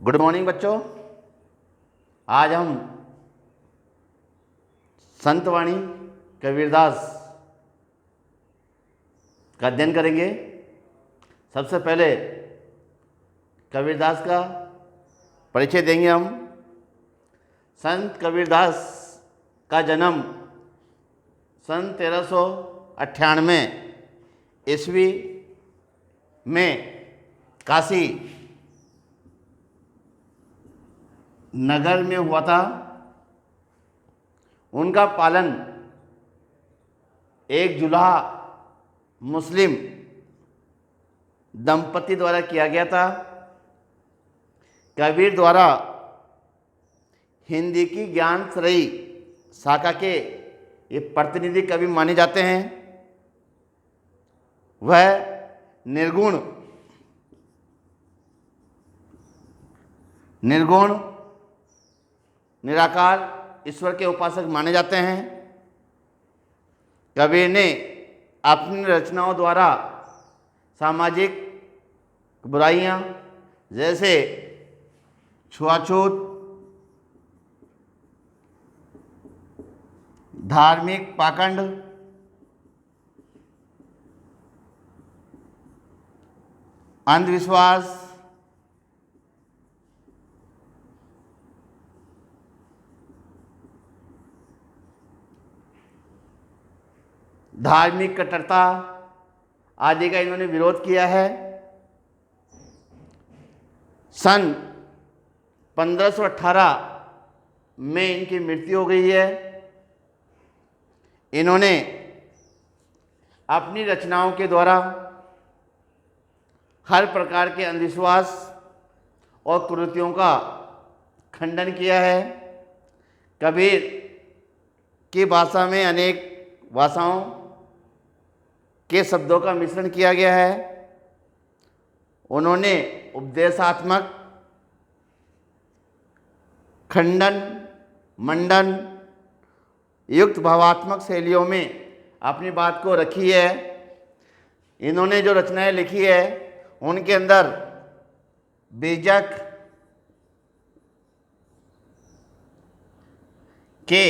Good morning बच्चों। आज हम संतवाणी कबीरदास का अध्ययन करेंगे। सबसे पहले कबीरदास का परिचय देंगे हम। संत कबीरदास का जन्म सन 1398 ईस्वी में काशी नगर में हुआ था। उनका पालन एक जुलाहा मुस्लिम दंपति द्वारा किया गया था। कबीर द्वारा हिंदी की ज्ञान श्रेणी शाखा के ये प्रतिनिधि कवि माने जाते हैं। वह निर्गुण निराकार ईश्वर के उपासक माने जाते हैं। कबीर ने अपनी रचनाओं द्वारा सामाजिक बुराइयां जैसे छुआछूत, धार्मिक पाखंड, अंधविश्वास, धार्मिक कट्टरता आदि का इन्होंने विरोध किया है। सन 1518 में इनकी मृत्यु हो गई है। इन्होंने अपनी रचनाओं के द्वारा हर प्रकार के अंधविश्वास और कुरीतियों का खंडन किया है। कबीर की भाषा में अनेक भाषाओं के शब्दों का मिश्रण किया गया है। उन्होंने उपदेशात्मक, खंडन, मंडन युक्त भावात्मक शैलियों में अपनी बात को रखी है। इन्होंने जो रचनाएं लिखी है उनके अंदर बीजक के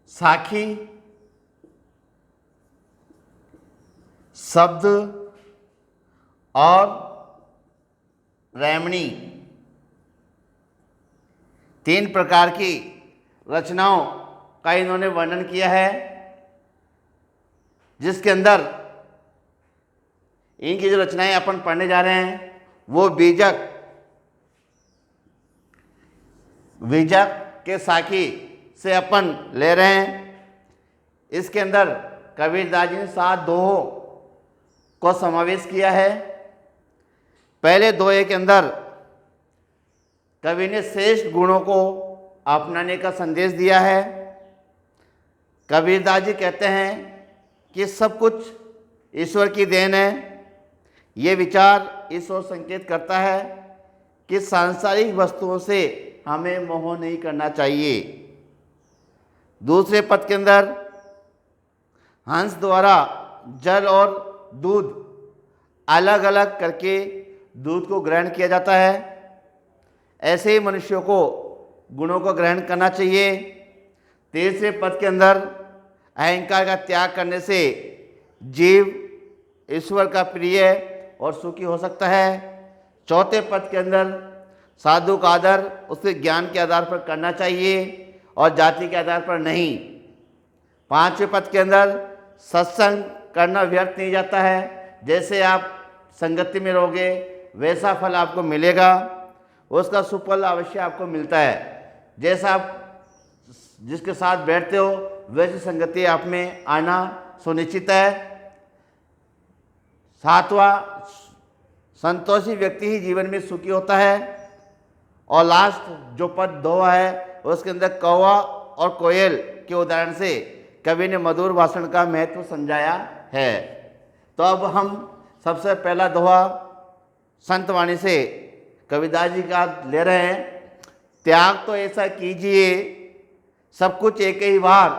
साखी शब्द और रैमणी तीन प्रकार की रचनाओं का इन्होंने वर्णन किया है, जिसके अंदर इनकी जो रचनाएं अपन पढ़ने जा रहे हैं वो बीजक के साखी से अपन ले रहे हैं। इसके अंदर कबीरदास जी ने 7 दोहों को समावेश किया है। पहले दोहे के अंदर कवि ने श्रेष्ठ गुणों को अपनाने का संदेश दिया है। कबीरदास जी कहते हैं कि सब कुछ ईश्वर की देन है। ये विचार इस ओर संकेत करता है कि सांसारिक वस्तुओं से हमें मोह नहीं करना चाहिए। दूसरे पद के अंदर हंस द्वारा जल और दूध अलग अलग करके दूध को ग्रहण किया जाता है। ऐसे ही मनुष्यों को गुणों को ग्रहण करना चाहिए। तीसरे पद के अंदर अहंकार का त्याग करने से जीव ईश्वर का प्रिय और सुखी हो सकता है। चौथे पद के अंदर साधु का आदर उसके ज्ञान के आधार पर करना चाहिए और जाति के आधार पर नहीं। पांचवें पद के अंदर सत्संग करना व्यर्थ नहीं जाता है। जैसे आप संगति में रहोगे वैसा फल आपको मिलेगा, उसका सुफल अवश्य आपको मिलता है। जैसा आप जिसके साथ बैठते हो वैसी संगति आप में आना सुनिश्चित है। सातवां, संतोषी व्यक्ति ही जीवन में सुखी होता है। और लास्ट जो पद दोहा है उसके अंदर कौवा और कोयल के उदाहरण से कवि ने मधुर भाषण का महत्व समझाया है। तो अब हम सबसे पहला दोहा संतवाणी से कबीरदास जी का ले रहे हैं। त्याग तो ऐसा कीजिए सब कुछ एक ही बार,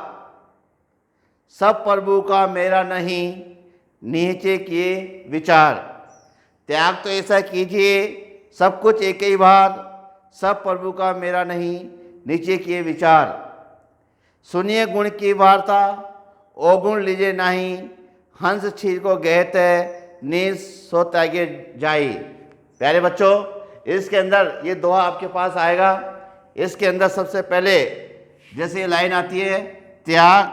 सब प्रभु का मेरा नहीं नीचे किए विचार। त्याग तो ऐसा कीजिए सब कुछ एक ही बार, सब प्रभु का मेरा नहीं, नीचे किए विचार। सुनिए गुण की वार्ता, अवगुण लीजिए नहीं, हंस छीर को गहत है, नीर सो त्यागे जाई। प्यारे बच्चों, इसके अंदर ये दोहा आपके पास आएगा। इसके अंदर सबसे पहले जैसे ये लाइन आती है, त्याग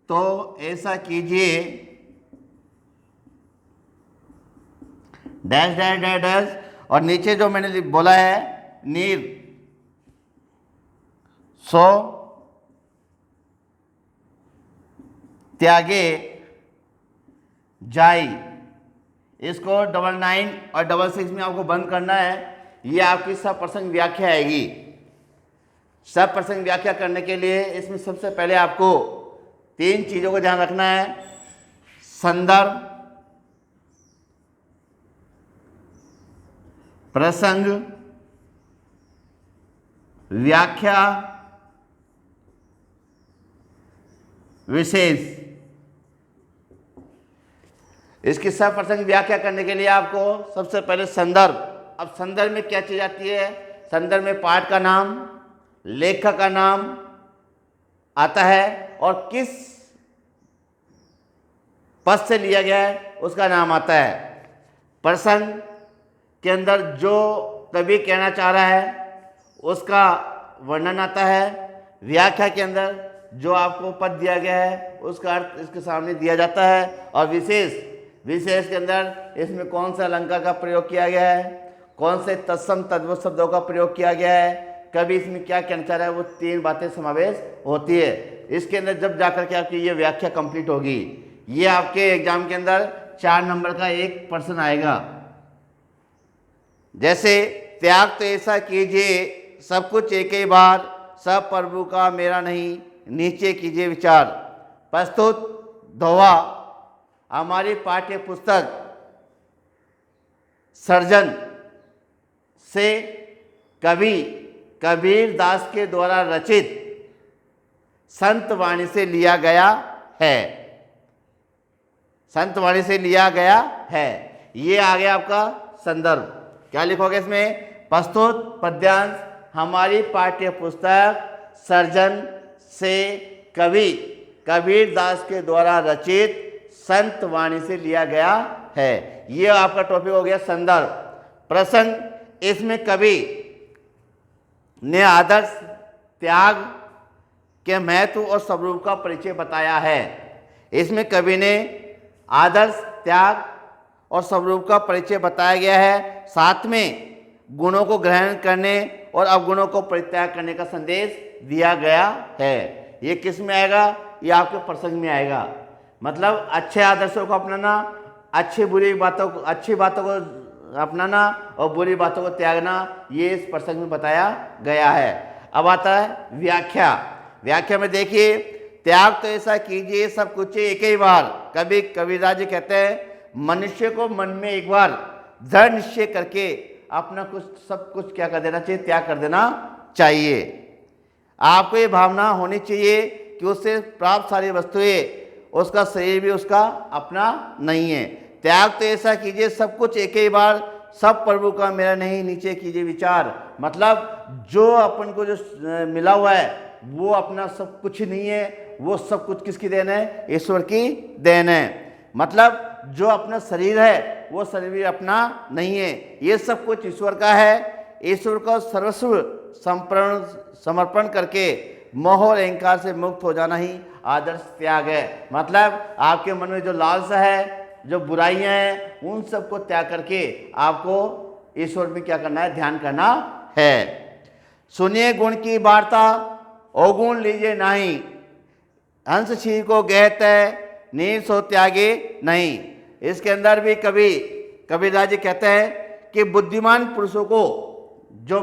तो ऐसा कीजिए डैश डैश डैश डैश, और नीचे जो मैंने बोला है नीर सो त्यागे जाई। इसको 99 और 66 में आपको बंद करना है। ये आपकी सब प्रसंग व्याख्या आएगी। सब प्रसंग व्याख्या करने के लिए इसमें सबसे पहले आपको 3 चीज़ों को ध्यान रखना है। संदर्भ, प्रसंग, व्याख्या, विशेष। इसकी सब प्रसंग व्याख्या करने के लिए आपको सबसे पहले संदर्भ। अब संदर्भ में क्या चीज आती है? संदर्भ में पाठ का नाम, लेखक का नाम आता है और किस पद से लिया गया है उसका नाम आता है। प्रसंग के अंदर जो कवि कहना चाह रहा है उसका वर्णन आता है। व्याख्या के अंदर जो आपको पद दिया गया है उसका अर्थ इसके सामने दिया जाता है। और विशेष के अंदर इसमें कौन सा अलंकार का प्रयोग किया गया है, कौन से तत्सम तद्भव शब्दों का प्रयोग किया गया है, कभी इसमें क्या कहना चाह रहा है, वो 3 बातें समावेश होती है। इसके अंदर जब जाकर के आपकी ये व्याख्या कंप्लीट होगी, ये आपके एग्जाम के अंदर 4 नंबर का एक प्रश्न आएगा। जैसे त्याग तो ऐसा कीजिए सब कुछ एक ही बार, सब प्रभु का मेरा नहीं, नीचे कीजिए विचार। प्रस्तुत दोहा हमारी पाठ्य पुस्तक सर्जन से कवि कबीर दास के द्वारा रचित संत वाणी से लिया गया है। संत वाणी से लिया गया है। ये आ गया आपका संदर्भ। क्या लिखोगे इसमें? प्रस्तुत पद्यांश हमारी पाठ्य पुस्तक सर्जन से कवि कबीर दास के द्वारा रचित संत वाणी से लिया गया है। ये आपका टॉपिक हो गया संदर्भ। प्रसंग, इसमें कवि ने आदर्श त्याग के महत्व और स्वरूप का परिचय बताया है। इसमें कवि ने आदर्श त्याग और स्वरूप का परिचय बताया गया है। साथ में गुणों को ग्रहण करने और अवगुणों को परित्याग करने का संदेश दिया गया है। ये किस में आएगा? ये आपके प्रसंग में आएगा। मतलब अच्छे आदर्शों को अपनाना, अच्छी बातों को अपनाना और बुरी बातों को त्यागना, ये इस प्रसंग में बताया गया है। अब आता है व्याख्या। व्याख्या में देखिए, त्याग तो ऐसा कीजिए सब कुछ एक ही बार। कबीरदास जी कहते हैं मनुष्य को मन में एक बार दृढ़ निश्चय करके अपना सब कुछ क्या कर देना चाहिए? त्याग कर देना चाहिए। आपको ये भावना होनी चाहिए कि उससे प्राप्त सारी वस्तुएं, उसका शरीर भी उसका अपना नहीं है। त्याग तो ऐसा कीजिए सब कुछ एक ही बार, सब प्रभु का मेरा नहीं, नीचे कीजिए विचार। मतलब जो अपन को जो मिला हुआ है वो अपना सब कुछ नहीं है, वो सब कुछ किसकी देन है? ईश्वर की देन है। मतलब जो अपना शरीर है वो शरीर भी अपना नहीं है, ये सब कुछ ईश्वर का है। ईश्वर को सर्वस्व समर्पण करके मोह और अहंकार से मुक्त हो जाना ही आदर्श त्याग है। मतलब आपके मन में जो लालसा है, जो बुराइयां हैं, उन सब को त्याग करके आपको ईश्वर में क्या करना है? ध्यान करना है। सुनिए गुण की वार्ता, अवगुण लीजिए नहीं, हंस छीर को गहत है, नीर सो त्यागे नहीं। इसके अंदर भी कबीरदास जी कहते हैं कि बुद्धिमान पुरुषों को, जो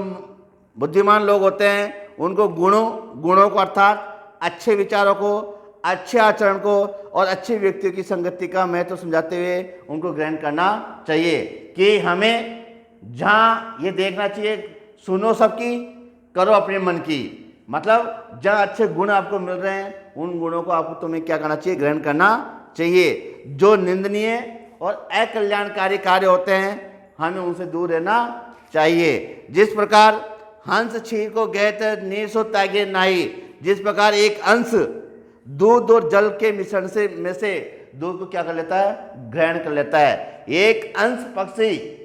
बुद्धिमान लोग होते हैं, उनको गुणों को अर्थात अच्छे विचारों को, अच्छे आचरण को और अच्छे व्यक्तियों की संगति का महत्व समझाते हुए उनको ग्रहण करना चाहिए। कि हमें जहाँ ये देखना चाहिए, सुनो सबकी, करो अपने मन की। मतलब जहाँ अच्छे गुण आपको मिल रहे हैं उन गुणों को आपको तुम्हें क्या करना चाहिए? ग्रहण करना चाहिए। जो निंदनीय और अकल्याणकारी कार्य होते हैं हमें उनसे दूर रहना चाहिए। जिस प्रकार हंस क्षीर को गहत नीर सो त्यागे नाही, जिस प्रकार एक अंश दूध और जल के मिश्रण से दूध को क्या कर लेता है, ग्रहण कर लेता है। एक अंश पक्षी,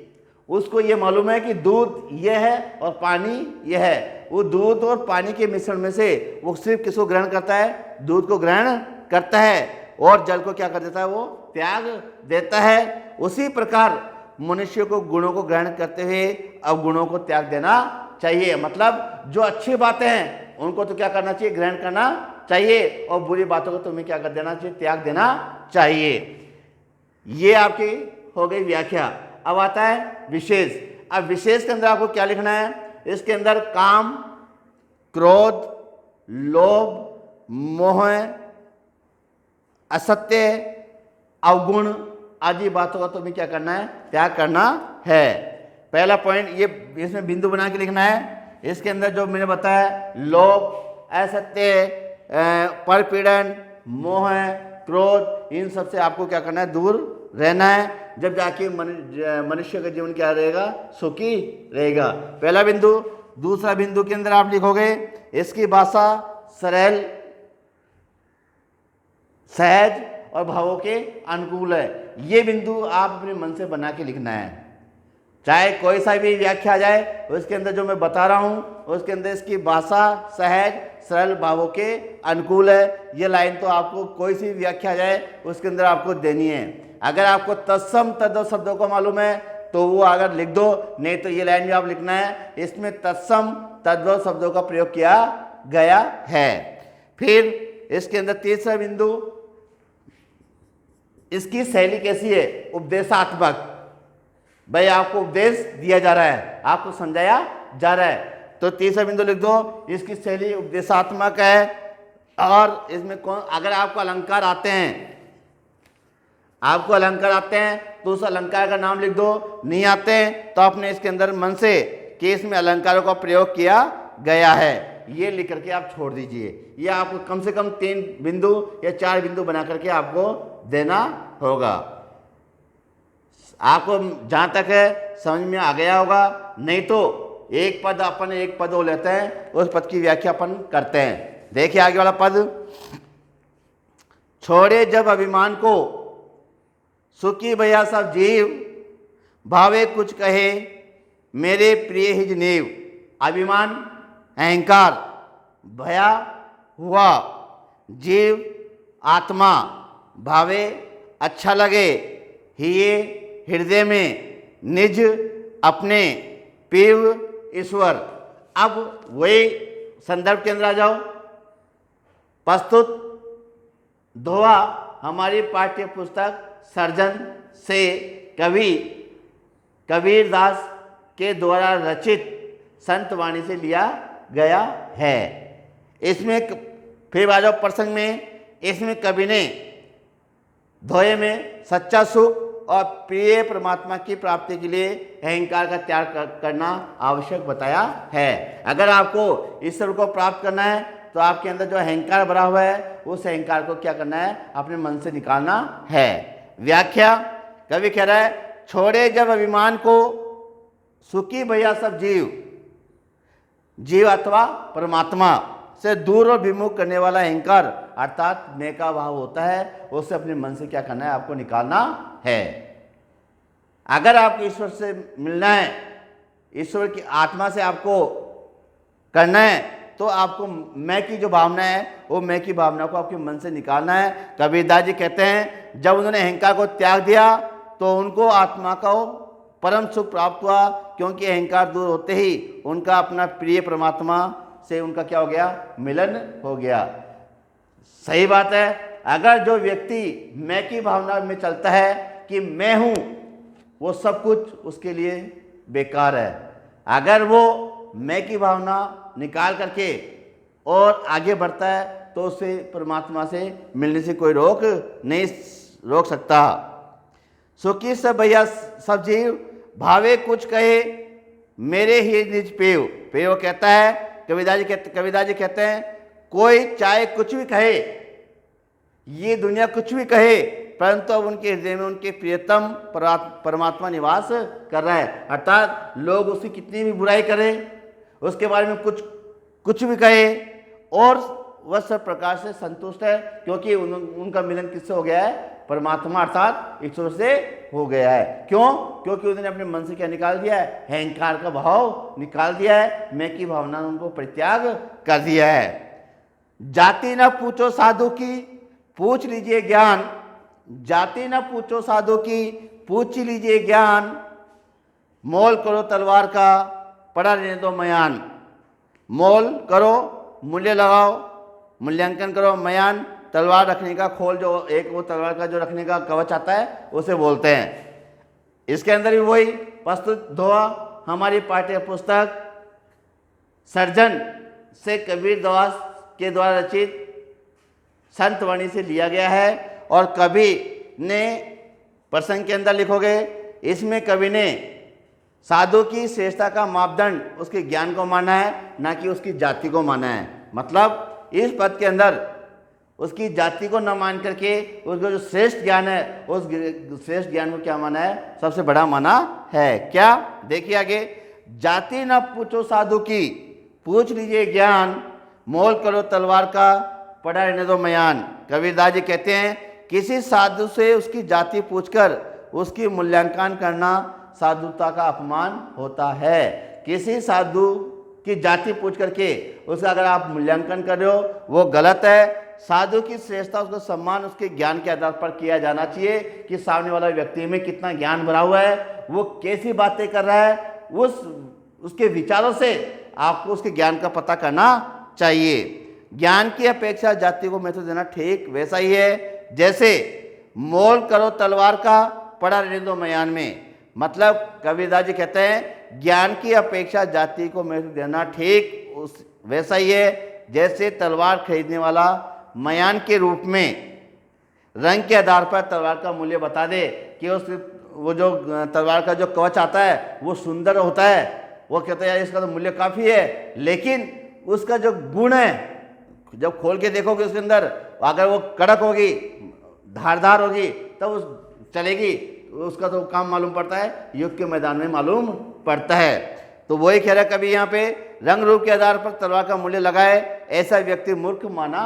उसको ये मालूम है कि दूध यह है और पानी यह है, वो दूध और पानी के मिश्रण में से वो सिर्फ किसको ग्रहण करता है, दूध को ग्रहण करता है और जल को क्या कर देता है, वो त्याग देता है। उसी प्रकार मनुष्य को गुणों को ग्रहण करते हुए अब गुणों को त्याग देना चाहिए। मतलब जो अच्छी बातें हैं उनको तो क्या करना चाहिए, ग्रहण करना चाहिए, और बुरी बातों को तुम्हें क्या कर देना चाहिए, त्याग देना चाहिए। ये आपकी हो गई व्याख्या। अब आता है विशेष। अब विशेष के अंदर आपको क्या लिखना है, इसके अंदर काम, क्रोध, लोभ, मोह, असत्य, अवगुण आदि बातों का तुम्हें क्या करना है, त्याग करना है। पहला पॉइंट ये इसमें बिंदु बना के लिखना है। इसके अंदर जो मैंने बताया, लोभ, असत्य, परपीड़न, मोह, क्रोध, इन सब से आपको क्या करना है, दूर रहना है। जब जाके मनुष्य का जीवन क्या रहेगा, सुखी रहेगा। पहला बिंदु। दूसरा बिंदु के अंदर आप लिखोगे, इसकी भाषा सरल, सहज और भावों के अनुकूल है। ये बिंदु आप अपने मन से बना के लिखना है। चाहे कोई सा भी व्याख्या आ जाए, उसके अंदर जो मैं बता रहा हूँ उसके अंदर इसकी भाषा सहज, सरल, भावों के अनुकूल है। ये लाइन तो आपको कोई सी व्याख्या आ जाए उसके अंदर आपको देनी है। अगर आपको तत्सम तद्भव शब्दों को मालूम है तो वो अगर लिख दो, नहीं तो ये लाइन भी आप लिखना है, इसमें तत्सम तद्भव शब्दों का प्रयोग किया गया है। फिर इसके अंदर तीसरा बिंदु, इसकी शैली कैसी है, उपदेशात्मक। भाई आपको उपदेश दिया जा रहा है, आपको समझाया जा रहा है, तो तीसरा बिंदु लिख दो, इसकी शैली उपदेशात्मक है। और इसमें कौन, अगर आपको अलंकार आते हैं, आपको अलंकार आते हैं तो उस अलंकार का नाम लिख दो, नहीं आते हैं तो आपने इसके अंदर मन से कि इसमें अलंकारों का प्रयोग किया गया है, ये लिख करके आप छोड़ दीजिए। ये आपको कम से कम 3 बिंदु या 4 बिंदु बना करके आपको देना होगा। आपको जहाँ तक है समझ में आ गया होगा, नहीं तो एक पद अपन एक पद हो लेते हैं, उस पद की व्याख्या अपन करते हैं। देखिए आगे वाला पद, छोड़े जब अभिमान को सुखी भया सब जीव, भावे कुछ कहे मेरे प्रिय हिज नीव। अभिमान, अहंकार, भया हुआ, जीव, आत्मा, भावे अच्छा लगे, हिये हृदय में, निज अपने, पिव ईश्वर। अब वही संदर्भ के अंदर आ जाओ। प्रस्तुत दोहा हमारी पाठ्य पुस्तक सर्जन से कवि कबीरदास के द्वारा रचित संत वाणी से लिया गया है। इसमें फिर आ जाओ प्रसंग में। इसमें कवि ने दोहे में सच्चा सुख और प्रिय परमात्मा की प्राप्ति के लिए अहंकार का त्याग करना आवश्यक बताया है। अगर आपको ईश्वर को प्राप्त करना है तो आपके अंदर जो अहंकार भरा हुआ है उस अहंकार को क्या करना है, अपने मन से निकालना है। व्याख्या, कवि कह रहा है, छोड़े जब अभिमान को सुखी भैया सब जीव, जीव अथवा परमात्मा से दूर और विमुख करने वाला अहंकार अर्थात मैं का भाव होता है, उससे अपने मन से क्या करना है, आपको निकालना है। अगर आपको ईश्वर से मिलना है, ईश्वर की आत्मा से आपको करना है, तो आपको मैं की जो भावना है वो मैं की भावना को आपके मन से निकालना है। कबीरदास जी कहते हैं, जब उन्होंने अहंकार को त्याग दिया तो उनको आत्मा का परम सुख प्राप्त हुआ, क्योंकि अहंकार दूर होते ही उनका अपना प्रिय परमात्मा से उनका क्या हो गया, मिलन हो गया। सही बात है। अगर जो व्यक्ति मैं की भावना में चलता है कि मैं हूँ, वो सब कुछ उसके लिए बेकार है। अगर वो मैं की भावना निकाल करके और आगे बढ़ता है तो उसे परमात्मा से मिलने से कोई रोक सकता। सुखी सब भैया सब जीव, भावे कुछ कहे मेरे ही निज पेव। पेव कहता है, कबीरदास जी कहते हैं, कोई चाहे कुछ भी कहे, ये दुनिया कुछ भी कहे, परंतु अब उनके हृदय में उनके प्रियतम परमात्मा निवास कर रहा है। अर्थात लोग उसकी कितनी भी बुराई करें, उसके बारे में कुछ भी कहे, और वह सब प्रकार से संतुष्ट है, क्योंकि उनका मिलन किससे हो गया है? परमात्मा अर्थात ईश्वर से हो गया है। क्यों? क्योंकि उन्होंने अपने मन से क्या निकाल दिया है? अहंकार का भाव निकाल दिया है, मैं की भावना उनको परित्याग कर दिया है। जाति न पूछो साधु की, पूछ लीजिए ज्ञान। जाति न पूछो साधु की, पूछ लीजिए ज्ञान। मोल करो तलवार का, पड़ा रहने दो मयान। मोल करो, मूल्य लगाओ, मूल्यांकन करो। मयान तलवार रखने का खोल, जो एक वो तलवार का जो रखने का कवच आता है उसे बोलते हैं। इसके अंदर भी वही प्रस्तुत धोआ हमारी पाठ्य पुस्तक सर्जन से कबीर दास के द्वारा रचित संत वाणी से लिया गया है। और कवि ने प्रसंग के अंदर लिखोगे, इसमें कवि ने साधु की श्रेष्ठता का मापदंड उसके ज्ञान को माना है, ना कि उसकी जाति को माना है। मतलब इस पद के अंदर उसकी जाति को न मान करके उसका जो श्रेष्ठ ज्ञान है, उस श्रेष्ठ ज्ञान को क्या माना है? सबसे बड़ा माना है। क्या? देखिए आगे, जाति न पूछो साधु की, पूछ लीजिए ज्ञान। मोल करो तलवार का, पड़ा रहने दो मयान। कबीरदास जी कहते हैं, किसी साधु से उसकी जाति पूछकर उसकी मूल्यांकन करना साधुता का अपमान होता है। किसी साधु की जाति पूछ करके उसका अगर आप मूल्यांकन कर रहे हो, वो गलत है। साधु की श्रेष्ठता, उसका सम्मान उसके ज्ञान के आधार पर किया जाना चाहिए कि सामने वाला व्यक्ति में कितना ज्ञान भरा हुआ है, वो कैसी बातें कर रहा है, उसके विचारों से आपको उसके ज्ञान का पता करना चाहिए। ज्ञान की अपेक्षा जाति को महत्व देना ठीक वैसा ही है जैसे मोल करो तलवार का, पड़ा रहने दो मयान में। मतलब कबीरदास जी कहते हैं, ज्ञान की अपेक्षा जाति को महत्व देना ठीक वैसा ही है जैसे तलवार खरीदने वाला मयान के रूप में रंग के आधार पर तलवार का मूल्य बता दे कि वो जो तलवार का जो कवच आता है वो सुंदर होता है। वो कहते हैं यार इसका तो मूल्य काफ़ी है, लेकिन उसका जो गुण है, जब खोल के देखोगे उसके अंदर, अगर वो कड़क होगी, धारदार होगी, तब उस चलेगी, उसका तो काम मालूम पड़ता है, युद्ध के मैदान में मालूम पड़ता है। तो वही कह रहा है कभी यहाँ पे, रंग रूप के आधार पर तलवार का मूल्य लगाए, ऐसा व्यक्ति मूर्ख माना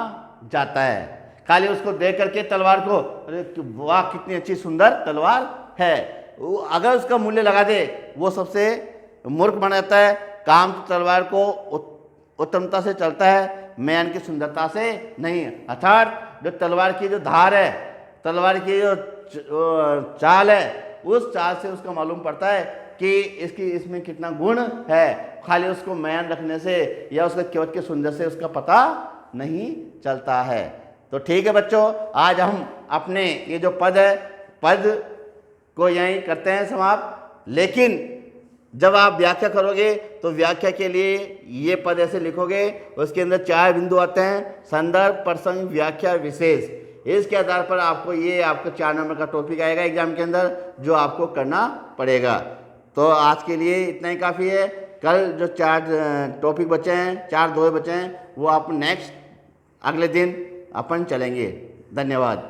जाता है। खाली उसको देख करके तलवार को, अरे वाह कितनी अच्छी सुंदर तलवार है, अगर उसका मूल्य लगा दे, वो सबसे मूर्ख माना जाता है। काम तो तलवार को उत्तमता से चलता है, म्यान की सुंदरता से नहीं। अर्थात जो तलवार की जो धार है, तलवार की जो चाल है, उस चाल से उसका मालूम पड़ता है कि इसमें कितना गुण है। खाली उसको म्यान रखने से या उसके कवच के सुंदर से उसका पता नहीं चलता है। तो ठीक है बच्चों, आज हम अपने ये जो पद है, पद को यहीं करते हैं समाप्त। लेकिन जब आप व्याख्या करोगे तो व्याख्या के लिए ये पद ऐसे लिखोगे, उसके अंदर 4 बिंदु आते हैं, संदर्भ, प्रसंग, व्याख्या, विशेष। इसके आधार पर आपको ये आपका 4 नंबर का टॉपिक आएगा एग्जाम के अंदर, जो आपको करना पड़ेगा। तो आज के लिए इतना ही काफ़ी है। कल जो 4 टॉपिक बचे हैं, 4 2 बचे हैं, वो आप नेक्स्ट अगले दिन अपन चलेंगे। धन्यवाद।